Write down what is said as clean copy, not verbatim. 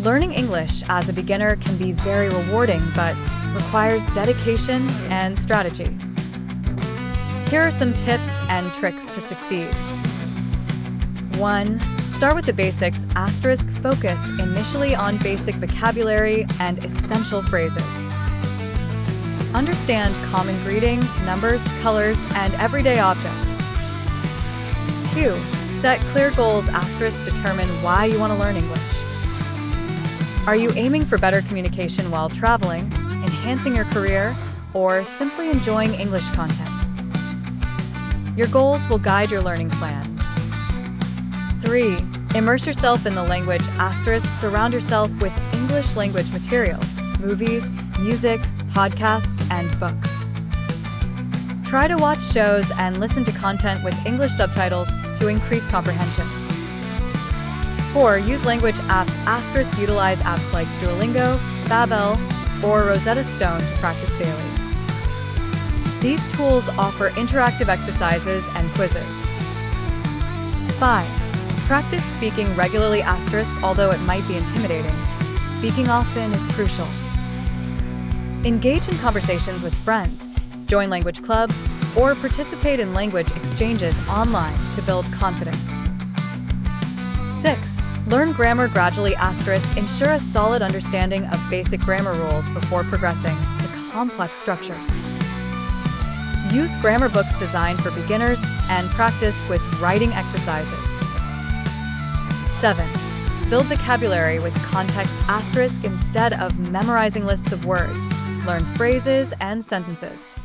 Learning English as a beginner can be very rewarding, but requires dedication and strategy. Here are some tips and tricks to succeed. 1. Start with the basics. Focus initially on basic vocabulary and essential phrases. Understand common greetings, numbers, colors, and everyday objects. 2. Set clear goals. Determine why you want to learn English. Are you aiming for better communication while traveling, enhancing your career, or simply enjoying English content? Your goals will guide your learning plan. 3. Immerse yourself in the language. Surround yourself with English language materials, movies, music, podcasts, and books. Try to watch shows and listen to content with English subtitles to increase comprehension. 4. Use language apps. Utilize apps like Duolingo, Babbel, or Rosetta Stone to practice daily. These tools offer interactive exercises and quizzes. 5. Practice speaking regularly. Although it might be intimidating, speaking often is crucial. Engage in conversations with friends, join language clubs, or participate in language exchanges online to build confidence. 6. Learn grammar gradually. Ensure a solid understanding of basic grammar rules before progressing to complex structures. Use grammar books designed for beginners and practice with writing exercises. 7. Build vocabulary with context. Instead of memorizing lists of words, learn phrases and sentences.